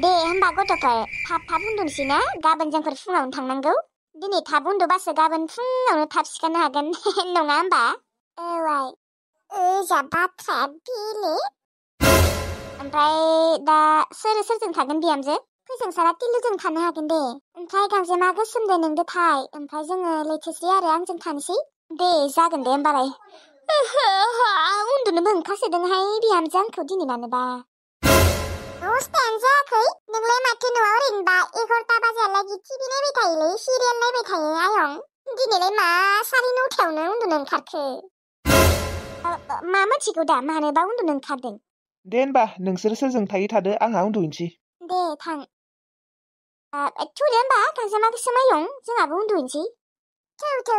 दे होमबा गथ'फोर थाब उन्दुनोसै ना गाबोन जोंफोर फुङावनो थांनांगौ दिनै थाब उन्दुबासो गाबोन फुङावनो थाब सिखारनो हागोन नङा होमबा जा बाथ्राया बेले ओमफ्राय दा सोरजों थागोन बिहामजो फैजोंसारा टिलुजों थानो हागोन दे ओमफ्राय गांजेमा गोसोमदो नोंदो थाय ओमफ्राय जोङो लैथोस्रि आरो आंजों थानोसै दे जागोन दे होमबालाय उन्दुनोबो ओंखारसोदोंहाय बिहामजो आंखौ दिनै मानोबा दसथायानो जायाखै नोंलाय माथो न'आव ओरैनोबा 11ता बाजियालागै टिभि नायबाय थायोलै सिरियाल नायबाय थायो आयं दिनैलाय मा 9:30 उन्दुनो ओंखारखो मा मोनथिगौ दा मानोबा उन्दुनो ओंखारदों दे होनबा नोंसोर सोरजों थायो थादो आंहा उन्दुहैनोसै दे थां थौदे होनबा गांजेमा गोसोम आयं जोंहाबो उन्दुहैनोसै थौ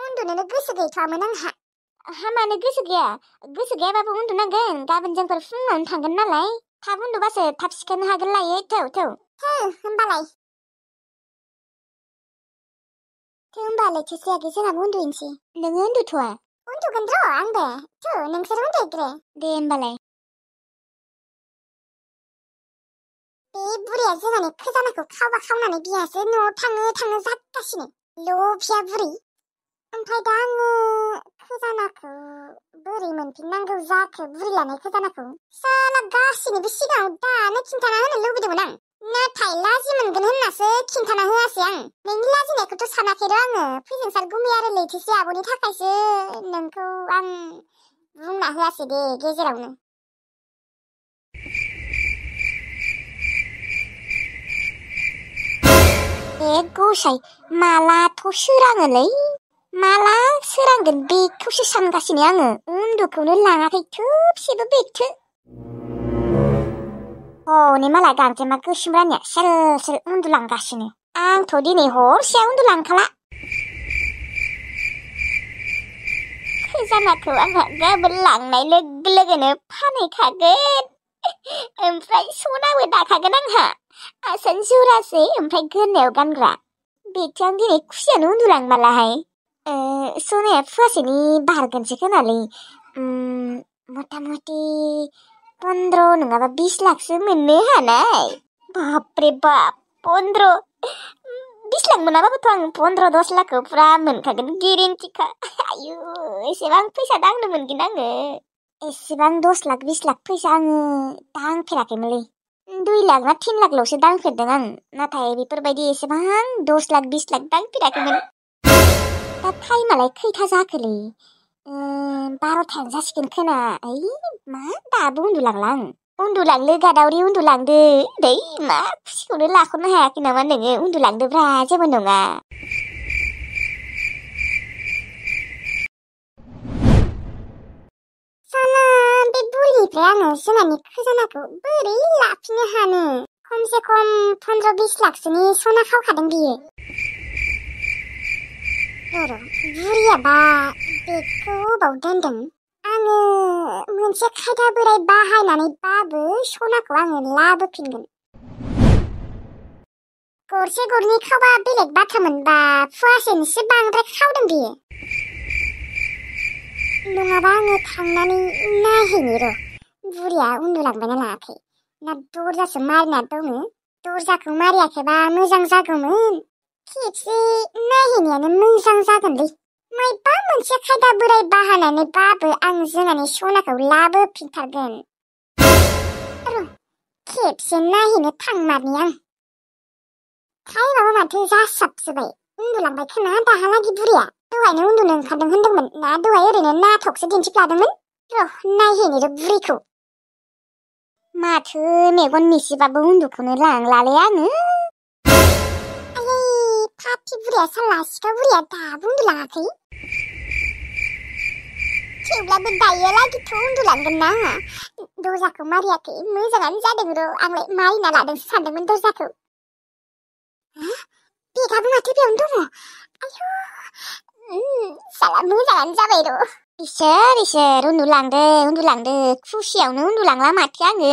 उन्दुनोनो गोसो गैथ'वामोन आंहा मानो गोसो गैयाबाबो उन्दुनांगोन गाबोन जोंफोर फुङावनो थांगोन नालाय थाब उन्दुबासो थाब सिखारनो हागोन लायो थौ होमबालाय थोसियाखै जोंहाबो उन्दुहैनोसै नोङो उन्दुथ'वा उन्दुगोन र' आंबो थौ नोंसोर उन्दुग्रो दे होमबालाय बे बुरैया जोंहानि खोजानाखौ खावनानै बियासो न'आव थाङो जागासिनो लभिया बुरै ओमफ्राय दा आङो खोजानाखौ बोरै मोनफिननांगौ जाखो बुरै लानाय खोजानाखौ साला गासिनिबो सिगाङाव दानो खिन्थाना होनो लुबैदोंमोन आं नाथाय लाजि मोनगोन होननासो खिन्थाना होआसै आं नोंनि लाजिनायखौथ' सानाखै र' आङो फैजोंसार गुमै आरो लैथोसि आब'नि थाखायसो नोंखौ आं बुंना होआसै दे गेजेरावनो गसाय मालाथ' सोराङोलै माला सोरांगोन बेखौसो सानगासिनो आङो उन्दुखौनो लाङाखै थोबसेबो बेगथो हनै मालाय गांजेमा गोसोम रानिया सोर उन्दुलांगासिनो आंथ' दिनै हरसेया उन्दुलांखाला खोजानाखौ आंहा गाबोन लांनाय लोगो लोगोनो फानहैखागोन ओमफ्राय सनाबो दाखागोन आंहा आसान जरासे ओमफ्राय गोरनायाव गानग्रा बेथ' आं दिनै खुसियानो उन्दुलांमालाहाय सनाया फुवासेनि बारगोनसो खोनालै मथा मथि 15 नङाबा 20 लाखसो मोननो हानाय बापरे बाप 20 लाख मोनाबाबोथ' आं 15-10 लाखखौ फुरा मोनखागोन गेरेन्टिखा आयु एसेबां फैसा दांनो मोनगोन आङो एसेबां 10 लाख 20 लाख फैसा आङो दांफेराखैमोनलै 2 लाख ना 3 लाखल'सो दांफेरदों आं नाथाय बेफोरबायदि एसेबां 10 लाख 20 लाख दांफेराखैमोन दा टाइमालाय खैथा जाखोलै 12थायानो जासिगोन खोना मा दाबो उन्दुलांला आं उन्दुलांनो गादावरि उन्दुलांदो दै मा खुसिखौनो लाख'नो हायाखै नामा नोङो उन्दुलांदोब्रा जेबो नङा बे बुरिनिफ्राय आङो जोंहानि खोजानाखौ बोरै लाफिननो हानो खमसे खम 15-20 लाखसोनि सना खावखादों बियो बुरियाबा बेखौ अबाव दोनदों आङो मोनसे खायदा बोराय बाहायनानैबाबो सनाखौ आङो लाबोफिनगोन गरसे गरनै खावबा बेलेग बाथ्रामोनबा फुवासेनिसो बांद्राय खावदों बियो नङाबा आङो थांनानै नायहैनि र' बुरिया उन्दुलांबायना लाङाखै ना दरजासो मारिना दङ दरजाखौ मारियाखैबा मोजां जागौमोन खेबसे नायहैनायानो मोजां जागोनलै मायबा मोनसे खायदा बोराय बाहायनानैबाबो आं जोंहानि सनाखौ लाबोफिनथारगोन र' खेबसे नायहैनो थांमारनि आं टाइमाबो माथो जासाबसोबाय उन्दुलांबाय खोना दाहालागि बुरिया दहायनो उन्दुनो ओंखारदों होन्दोंमोन ना दहाय ओरैनो नाटकसो दिन्थिफ्लादोंमोन र' नायहैनि र' बुरिखौ माथो मेगन मिसिबाबो उन्दुखौनो लांलालै आङो आयै फाथि बुरिया साला सिखा बुरिया दाबो उन्दुलाङाखै थेवब्लाबो दायोलागिथ' उन्दुलांगोन ना आंहा दरजाखौ मारियाखै मोजाङानो जादों र' आंलाय मारिना लादोंसो सानदोंमोन दरजाखौ बेगाबो माथो बेयावनो दङ आयु साला मोजाङानो जाबाय र' इसोर उन्दुलांदो खुसियावनो उन्दुलांला माथो आङो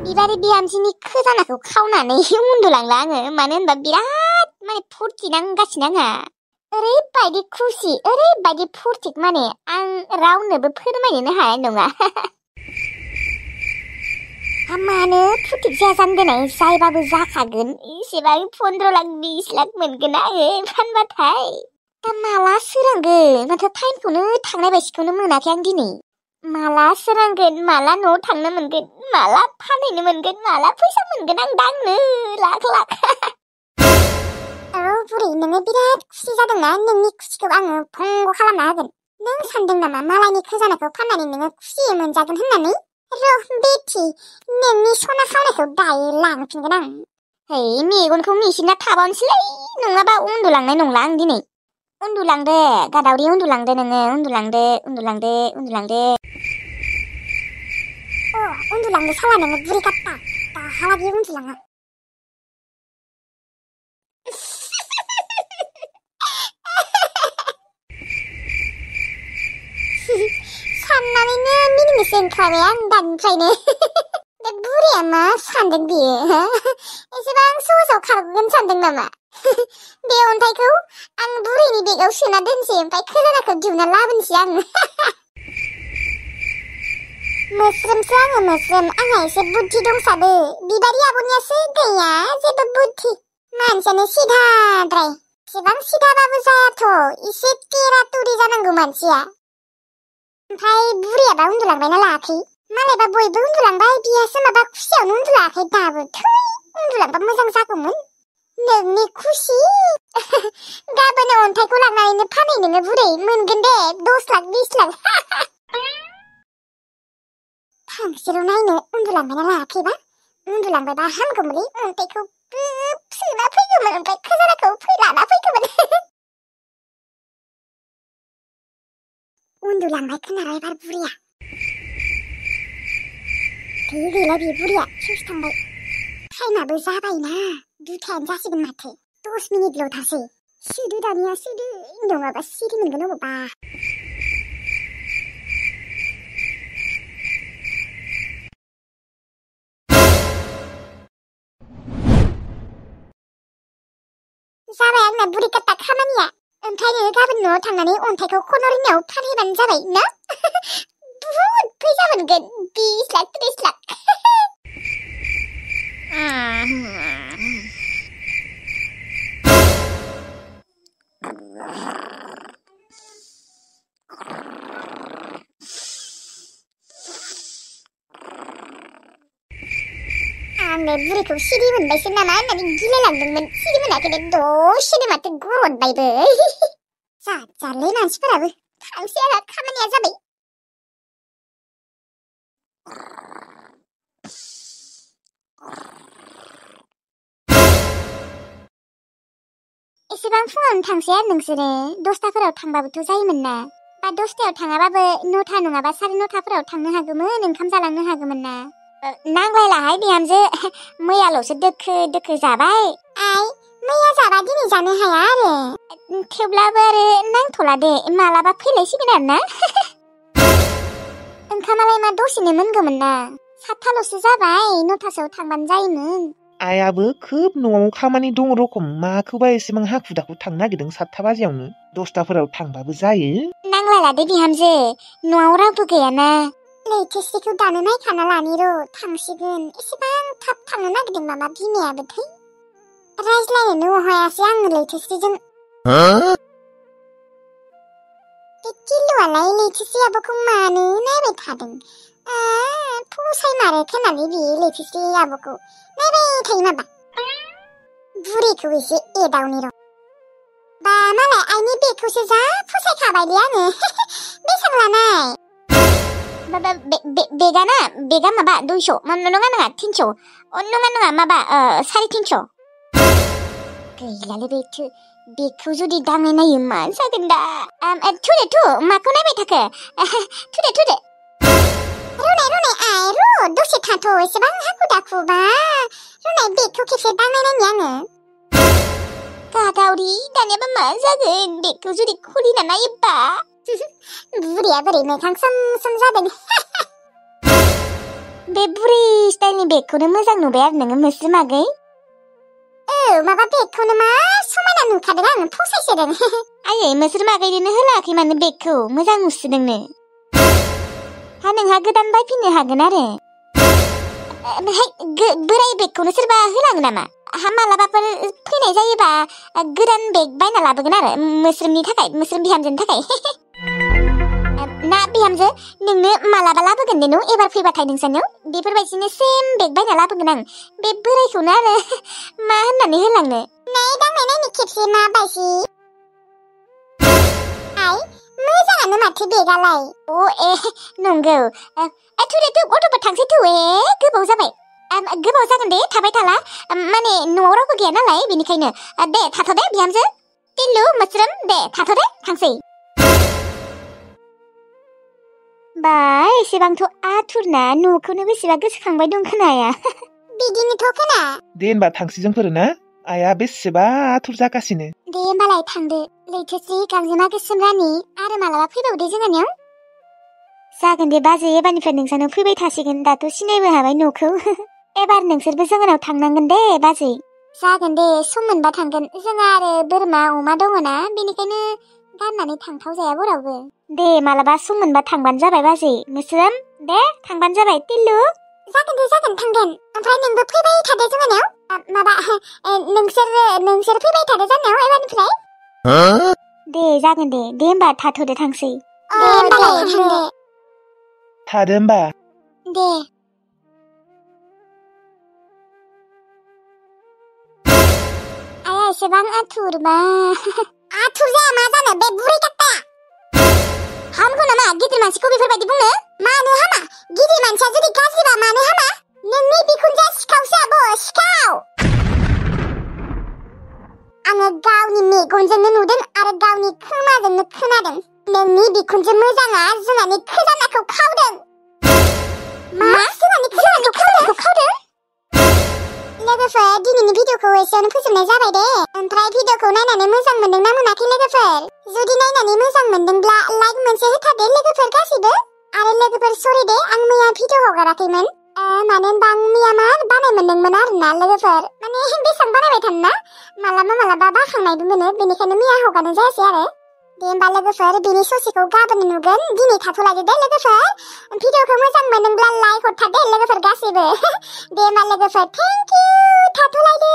बिबारि बिहामजोनि खोजानाखौ खावनानै उन्दुलांला आङो मानो होनबा बिराद माने फुरथि नांगासिनो आंहा ओरैबायदि खुसि ओरैबायदि फुरथिक माने आं रावनोबो फोरमायनोनो हानाय नङा मानो फुटिक जाया जानो देनाय जायबाबो जाखागोन एसेबां 15 लाख 20 लाख मोनगोन आङो फानबाथाय दा माला सोरांगोन माथो टाइमखौनो थांनाय बायदिखौनो मोनाखै आं दिनै माला सोरांगोन माला न'आव थांनो मोनगोन माला फानहैनो मोनगोन माला फैसा मोनगोन आं दांनो लाख लाख औ बुरै नोङो बिराद खुसि जादोंना नोंनि खुसिखौ आङो भंग खालामना होगोन नों सानदों नामा मालायनि खजानाखौ फाननानै नोङो खुसि मोनजागोन होननानै र' बेथि नोंनि सना खावनायखौ दायो लांफिनगोन आं है मेगनखौ मिसिना थाबावनोसैलै नङाबा उन्दुलांनाय नंला आं दिनै उन्दुलांदो गादावरि उन्दुलांदो नोङो उन्दुलांदो उन्दुलांदो साला नोङो बुरि काट्टा दाहालागि उन्दुलाङा साननानैनो मिनिनोसो ओंखारबाय आं दानिफ्रायनो बे बुरिया मा सानदों बियो एसेबां सहसाव खारगोन सानदों नामा बे अन्थाइखौ आं बुरैनि बेगाव सोना दोनसै ओमफ्राय खोजानाखौ दिहुनना लाबोनोसै आं मोस्रोमसो आङो मोस्रोम आंहा एसे बुद्धि दंसाबो बिबारि आब'नियासो गैया जेबो बुद्धि मानसियानो सिधाद्राय एसेबां सिधाबाबो जायाथ' एसे तेरा तुरि जानांगौ मानसिया ओमफ्राय बुरियाबा उन्दुलांबायना लायाखै मालायबा बयबो उन्दुलांबाय बियासो माबा खुसियावनो उन्दुलाङाखै दाबो थै उन्दुलांबा मोजां जागौमोन नोंनि खुसि गाबोन अन्थाइखौ लांनानैनो फानै नोङो बुरै मोनगोन दे 10 लाख 20 लाख थांसेल' नायनो उन्दुलांबायना लायाखैबा उन्दुलांबायबा हामगौमोनलै अन्थाइखौ सोना फैगौमोन ओमफ्राय खोजानाखौ लाना फैगौमोन उन्दुलांबाय खोनाबाय एबार बुरिया गैला बे बुरिया फिउस थांबाय टाइमाबो जाबायना 2टायानो जासिगोन माथो 10 मिनिटल' थासै सुदु दानिया सुदु नङाबा सिरि मोनगोन अबावबा जाबाय आंना बुरि काट्टा खामानिया ओमफ्राय नोङो गाबोन न'आव थांनानै अन्थाइखौ खन'रिनियाव फानहैबानो जाबाय ना बुहुद फैसा मोनगोन 20 लाख 30 लाख आं बे बुरिखौ सिरि मोनबायसो नामा होननानै गिलायलांदोंमोन सिरि मोनाखै दे दसेनो माथो गरदबायबो जारलै मानसिफोराबो थांसै आंहा खामानिया जाबाय एसेबां फुङावनो थांसै आरो नोंसोरो 10टाफोराव थांबाबोथ' जायोमोन ना बा 10टायाव थाङाबाबो 9टा नङाबा 9:30फोराव थांनो हागौमोन ओंखाम जालांनो हागौमोन ना नांलायलाहाय बिहामजो मैयाल'सो दोखो जाबाय आइ मैया जाबा दिनै जानो हाया आरो थेवब्लाबो आरो नांथ'ला दे मालाबा फैलायसिगोन आरो ना ओंखामालाय मा दसेनो मोनगौमोन ना 7टाल'सो जाबाय 9टासोआव थांबानो जायोमोन आइयाबो खोब न'आव खामानि दङ रखम माखौबा एसेबां हाखु दाखु थांनो नागिरदों 7टा बाजियावनो 10टाफोराव थांबाबो जायो नांलायला दे बिहामजो न'आव रावबो गैयाना लैथोस्रिखौ दानो नायखाना लानि र' थांसिगोन एसेबां थाब थांनो नागिरदों नामा बिमायाबो थै रायज्लायनोनो हायासै आङो लैथोस्रिजों बे किलुआलाय लैथोस्रि आब'खौ मानो नायबाय थादों फसायमारो खोनालै बियो लैथोस्रि आब'खौ नायबाय थायो माबा बुरिखौ एसे एदावनि र' बा मालाय आइनि बेगखौसो जा फसायखाबायलै आङो बेसां लानाय बेगा माबा 200 नङा 300 नङा माबा 350 गैलालै बेखौ जुदि दांनाय नायो मा जागोन दा थुदे माखौ नायबाय थाखो थुदे रुनाय आइ र' दसे थाथ' एसेबां हाखु दाखुबा रुनाय बेगखौ खेबसे दांनाय नायनि आङो गादावरि दानियाबा मा जागोन बेगखौ जुदि खुलिना नायोबा बुरिया बोरै मोखां सोम जादों बे बुरि स्टाइलनि बेगखौनो मोजां नुबाय आरो नोङो मोस्रोम आगै माबा बेगखौनो मा समायना नुखादों आं फसायसोदों आयै मोस्रोम आगैनो होलाखै मानो बेगखौ मोजां नुसोदोंनो हा नोंहा गोदान बायफिननो हागोन आरो बोराय बेगखौनो सोरबा होलाङो नामा? आहा मालाबाफोर फैनाय जायोबा गोदान बेग बायना लाबोगोन आरो मोस्रोमनि थाखाय, मोस्रोम बिहामजोनि थाखाय। ना बिहामजो, नोंनो मालाबा लाबोगोन दे न' एबार फैबाथाय नोंसानियाव बेफोरबायदिनो सेम बेग बायना लाबोगोन आं। बे बोरायखौनो आरो मा होननानै होलांनो। नै दांनाय नायनि खेबसे मा बायसि। आइ मोजाङानो माथो बेगालाय। नंगौ। थुदे थु गथ'फोर थांसै थौ गोबाव जाबाय। गोबाव जागोन दे थाबाय थाला, माने न'आव रावबो गैया नालाय बेनिखायनो। दे थाथ' दे बिहामजो। टिल्लु मोस्रोम दे थाथ' दे थांसै। बा एसेबांथ' आथुरना न'खौनो बेसेबा गोसोखांबाय दं खोनाया। बिदिनोथ' खोना। दे होनबा थांसै जोंफोरो ना? आइया बेसेबा आथुर जागासिनो। दे होमबालाय थांदो। लैथोस्रि गांजेमा गोसोम रानि आरो मालाबा फैबावदे जोंहानियाव। जागोन दे बाजै, एबारनिफ्राय नोंसानाव फैबाय थासिगोन। दाथ' सिनायबो हाबाय न'खौ। एबार नोंसोरबो जोंहानाव थांनांगोन दे बाजै। जागोन दे सम मोनबा थांगोन। जोंहा आरो बोरमा अमा दङना, बेनिखायनो गाननानै थांथाव जाया बरावबो। दे मालाबा सम मोनबा थांबानो जाबाय बाजै। मोस्रोम दे थांबानो जाबाय। टिल्लु जागोन दे जागोन थांगोन। ओमफ्राय नोंबो फैबाय थादो जोंहानाव। माबा नोंसोर फैबाय थादो जोंहानाव एबारनिफ्राय। दे जागोन दे। दे होमबा थाथ'दो थांसै। दे होमबालाय थांदो। थादो होमबा। दे। आया एसेबां आथुरबा। आथुर जाया मा जानो बे बुरै काट्टाया। हामगौ नामा गिदिर मानसिखौ बेफोरबायदि बुंनो? मानो हामा? गिदिर मानसिया जुदि गाज्रिबा मानो हामा? नोंनि बिखुनजोआ सिखावसो आब' सिखाव। आङो गावनि मेगनजोंनो नुदों आरो गावनि खोमाजोंनो खोनादों। नोंनि बिखुनजो मोजाङा जोंहानि खोजानाखौ खावदों। मा? जोंहानि खोजानाखौ खावदों? लोगोफोर दिनैनि भिडिअखौ एसेयावनो फोजोबनाय जाबाय दे। ओमफ्राय भिडिअखौ नायनानै मोजां मोनदोंना मोनाखै लोगोफोर? जुदि नायनानै मोजां मोनदोंब्ला लाइक मोनसे होथारदे लोगोफोर गासिबो। आरो लोगोफोर सरि दे आं मैया भिडिअ हगाराखैमोन। मानो होनबा आं मैया मा बानाय मोनदोंमोन आरोना लोगोफोर। माने बेसेबां बानायबाय थानो ना, मालाबा बाखांनायबो मोनो, बेनिखायनो मैया हगारनाय जायासै आरो। दे होमबा लोगोफोर बिनि ससेखौ गाबोन नुगोन। दिनै थाथ'लायदो दे लोगोफोर। भिडिअखौ मोजां मोनदोंब्ला लाइक हरथार दे लोगोफोर गासिबो। दे होमबा लोगोफोर थेंक इउ थाथ'लायदो।